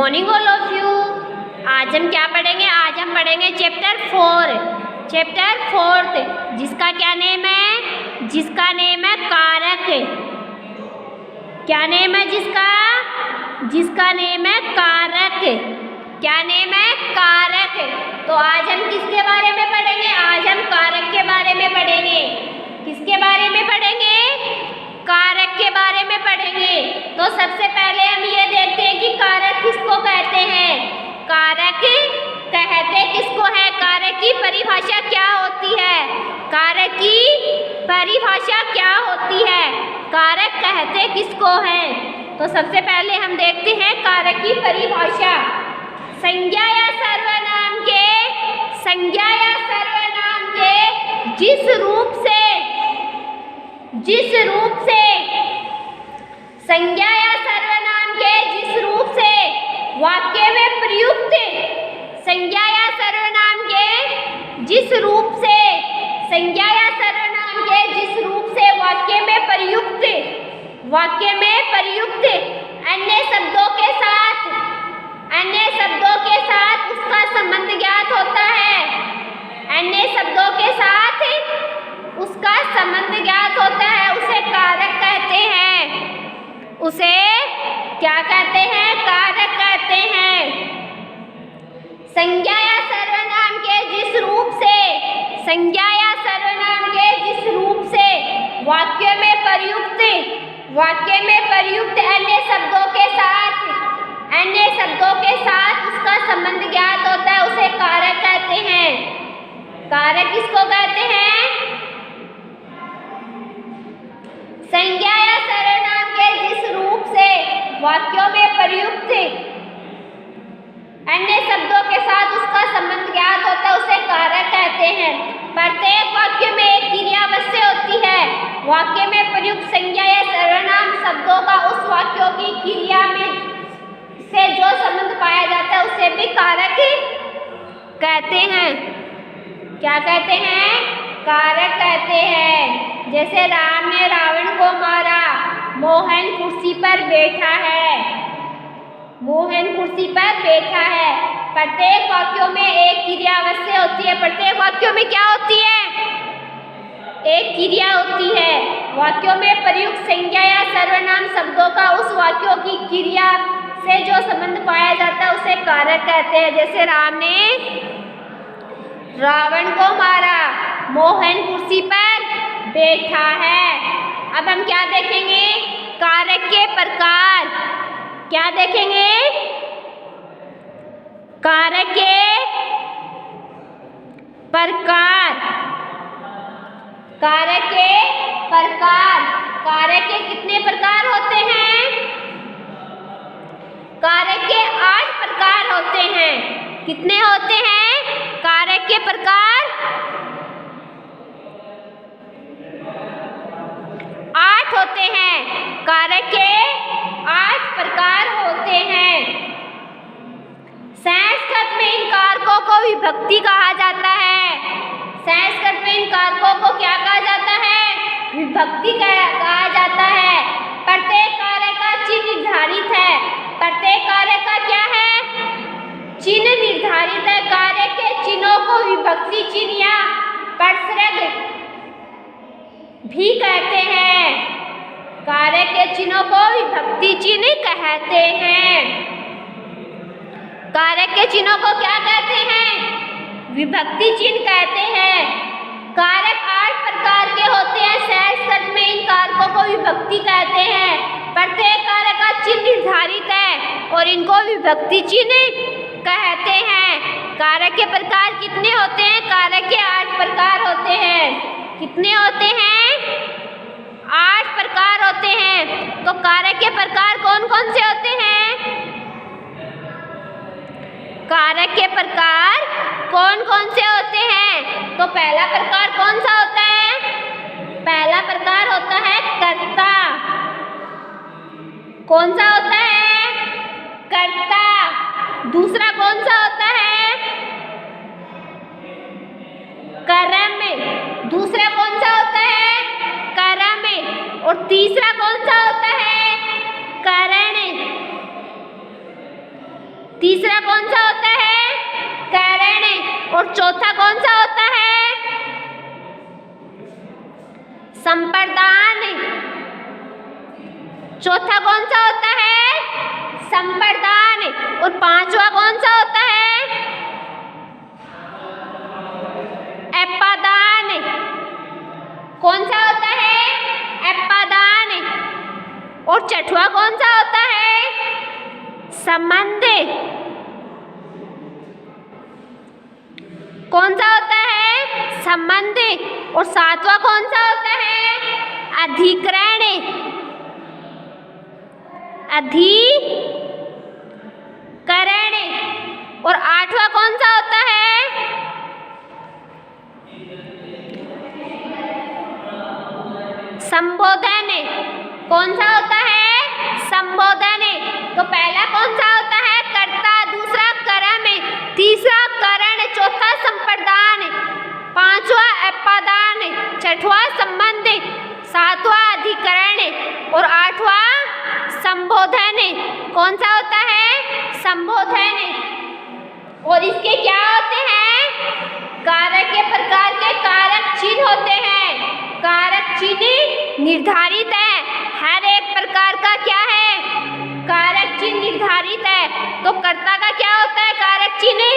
Morning all of you. आज हम क्या पढ़ेंगे? आज हम पढ़ेंगे चैप्टर 4 जिसका क्या नेम है? जिसका नेम है कारक। क्या नेम है जिसका? जिसका नेम है कारक। क्या नेम है? कारक। तो आज हम किसके बारे में पढ़ेंगे? आज हम कारक के बारे में पढ़ेंगे। किसके बारे में पढ़ेंगे? कारक के बारे में पढ़ेंगे। तो सबसे पहले हम ये देखते हैं कि कारक किसको कहते हैं। कारक कहते किसको है? कारक की परिभाषा क्या होती है? कारक की परिभाषा क्या होती है? कारक कहते किसको है? तो सबसे पहले हम देखते हैं कारक की परिभाषा। संज्ञा या सर्वनाम के जिस रूप से संज्ञा या सर्वनाम के जिस रूप से वाक्य में प्रयुक्त संज्ञा या सर्वनाम के जिस रूप से संज्ञा या सर्वनाम के जिस रूप से वाक्य में प्रयुक्त अन्य शब्दों के साथ उसका संबंध ज्ञात होता है। अन्य शब्दों के साथ उसका संबंध ज्ञात होता है, उसे कारक कहते हैं। उसे क्या कहते हैं? कारक कहते हैं। संज्ञा या सर्वनाम के जिस रूप से वाक्य में प्रयुक्त अन्य शब्दों के साथ उसका संबंध ज्ञात होता है, उसे कारक कहते हैं। कारक किसको कहते हैं? संज्ञा या सर्वनाम के जिस रूप से वाक्यों में प्रयुक्त अन्य शब्दों के साथ उसका संबंध ज्ञात होता है, उसे कारक कहते हैं। प्रत्येक वाक्य में एक क्रिया अवश्य होती है। वाक्य में प्रयुक्त संज्ञा या सर्वनाम शब्दों का उस वाक्यों की क्रिया में से जो संबंध पाया जाता है उसे भी कारक कहते हैं। क्या कहते हैं? कारक कहते हैं। जैसे राम ने रावण को मारा, मोहन कुर्सी पर बैठा है। प्रत्येक वाक्यों में एक क्रिया अवश्य होती है। प्रत्येक वाक्यों में क्या होती है? एक क्रिया होती है। वाक्यों में प्रयुक्त संज्ञा या सर्वनाम शब्दों का उस वाक्यों की क्रिया से जो संबंध पाया जाता है उसे कारक कहते हैं। जैसे राम ने रावण को मारा, मोहन कुर्सी पर बैठा है। अब हम क्या देखेंगे? कारक के प्रकार। क्या देखेंगे? कारक के प्रकार। कारक के कितने प्रकार होते हैं? कारक के 8 प्रकार होते हैं। कितने होते हैं? कारक के प्रकार 8 होते हैं। कारक के 8 प्रकार होते हैं। संस्कृत में इन कारकों को विभक्ति कहा जाता है। संस्कृत में इन कारकों को क्या कहा जाता है? विभक्ति कहा जाता है। प्रत्येक कारक का चिन्ह निर्धारित है। प्रत्येक कारक का क्या है? चिन्ह निर्धारित है। कारक के चिन्हों को विभक्ति चिन्ह या प्रसर्ग भी कहते हैं। कारक के चिन्हों को विभक्ति चिन्ह कहते हैं। कारक के चिन्हों को क्या कहते हैं? विभक्ति चिन्ह कहते हैं। कारक 8 प्रकार के होते हैं। संस्कृत में इन कारकों को विभक्ति कहते हैं। प्रत्येक कारक का चिन्ह निर्धारित है और इनको विभक्ति चिन्ह कहते हैं। कारक के प्रकार कितने होते हैं? कारक के 8 प्रकार होते हैं। कितने होते हैं? 8 प्रकार होते हैं। तो कारक के प्रकार कौन कौन से होते हैं? कारक के प्रकार कौन कौन से होते हैं? तो पहला प्रकार कौन सा होता है? पहला प्रकार होता है कर्ता। कौन सा होता है? कर्ता। दूसरा कौन सा होता है? कर्म। दूसरा कौन सा होता है? कर्म। और तीसरा कौन सा होता है? करण। तीसरा कौन सा होता है? करण। और चौथा कौन सा होता है? संप्रदान। चौथा कौन सा होता है? संप्रदान। और पांचवा कौन सा होता है? एपादान। कौन सा होता है? एपादान। और छठवां कौन सा होता है? संबंध। कौन सा होता है? संबंध। और सातवां कौन सा होता है? अधिकरण। अधिकरण। और आठवां कौन सा होता है? संबोधन। कौन सा होता है? संबोधन। तो पहला कौन सा होता है? कर्ता, दूसरा कर्म, तीसरा करण, चौथा संप्रदान, पांचवा एपादान, छठवां संबंध, सातवां अधिकरण और आठवां संबोधन। कौन सा होता है? संबोधन। और इसके क्या होते हैं? कारक के प्रकार के कारक चिन्ह होते हैं। कारक चिन्ह निर्धारित है। हर एक प्रकार का क्या है? कारक चिन्ह निर्धारित है। तो कर्ता का क्या होता है? कारक चिन्ह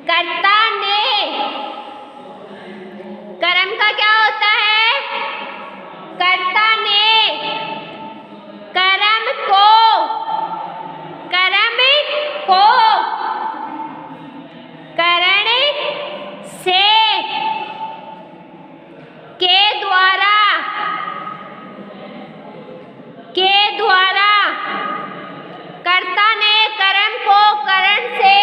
कर्ता ने। कर्म का क्या होता है? कर्ता ने। कर्म को। कर्म को। करण से। के द्वारा। के द्वारा। कर्ता ने कर्म को करण से।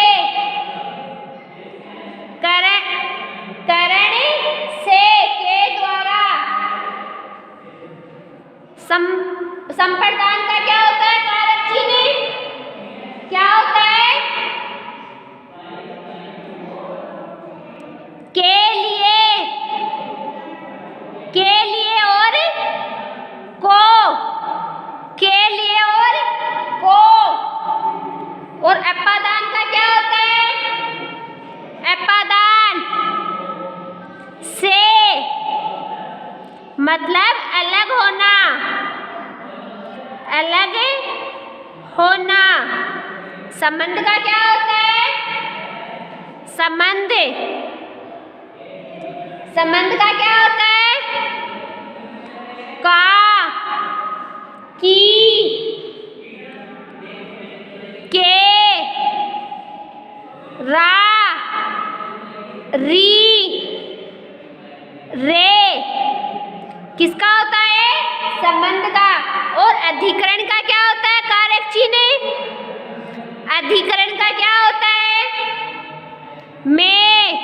करण से। के द्वारा। संप्रदान का क्या होता है? कारक चिन्ह क्या होता है? के लिए। के लिए और को। के लिए और को। और एपादान का क्या होता है? एपादान से। मतलब अलग होना। अलग होना। संबंध का क्या होता है? संबंध। संबंध का क्या होता है? का, की, के, रा, री, रे। किसका होता है? संबंध का। और अधिकरण का क्या होता है? कारक चिन्ह। अधिकरण का क्या होता है? में,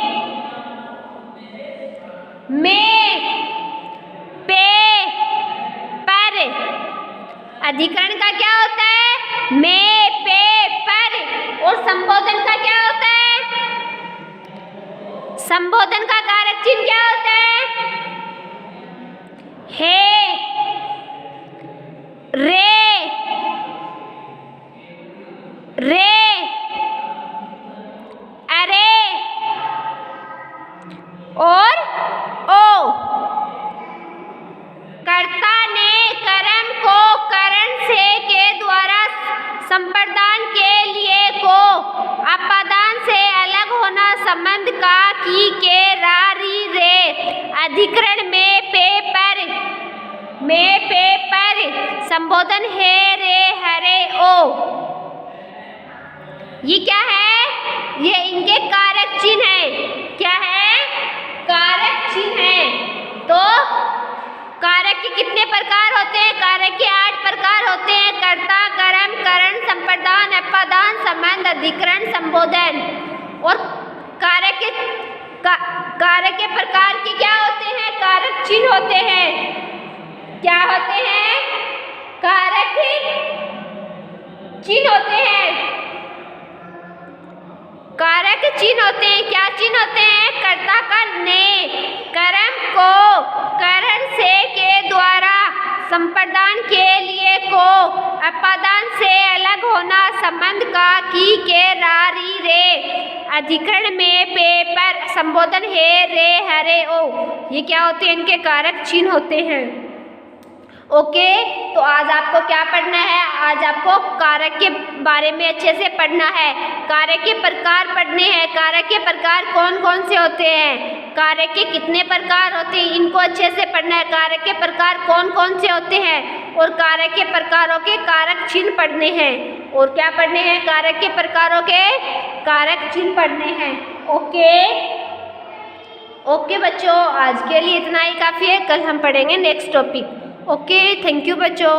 पे, पर। अधिकरण का क्या होता है? में, पे, पर। और संबोधन का क्या होता है? संबोधन का कारक चिन्ह क्या होता है? हे, रे, रे, अरे और ओ। कर्ता ने कर्म को करण से के द्वारा संप्रदान के लिए को अपादान से अलग होना संबंध का की के रा री रे अधिकरण में पे पर संबोधन है रे हरे ओ। ये क्या है? ये इनके कारक चिन्ह है। क्या है? कारक चिन्ह है। तो कारक के कितने प्रकार होते हैं? कारक के 8 प्रकार होते हैं। कर्ता, कर्म, करण, संप्रदान, अपादान, संबंध, अधिकरण, संबोधन। और कारक के प्रकार के क्या होते हैं? कारक चिन्ह होते हैं। क्या होते हैं? कारक चिन्ह होते हैं। कारक चिन्ह होते हैं। क्या चिन्ह होते हैं? कर्ता का ने कर्म को करण से के द्वारा संप्रदान के लिए को अपादान से अलग होना संबंध का की के रा री रे अधिकरण में पे पर संबोधन हे रे हरे ओ। ये क्या होते हैं? इनके कारक चिन्ह होते हैं। ओके, तो आज आपको क्या पढ़ना है? आज आपको कारक के बारे में अच्छे से पढ़ना है। कारक के प्रकार पढ़ने हैं। कारक के प्रकार कौन कौन से होते हैं? कारक के कितने प्रकार होते हैं? इनको अच्छे से पढ़ना है। कारक के प्रकार कौन कौन से होते हैं और कारक के प्रकारों के कारक चिन्ह पढ़ने हैं। और क्या पढ़ने हैं? कारक के प्रकारों के कारक चिन्ह पढ़ने हैं। ओके बच्चों, आज के लिए इतना ही काफ़ी है। कल हम पढ़ेंगे next topic. Okay, thank you बच्चों।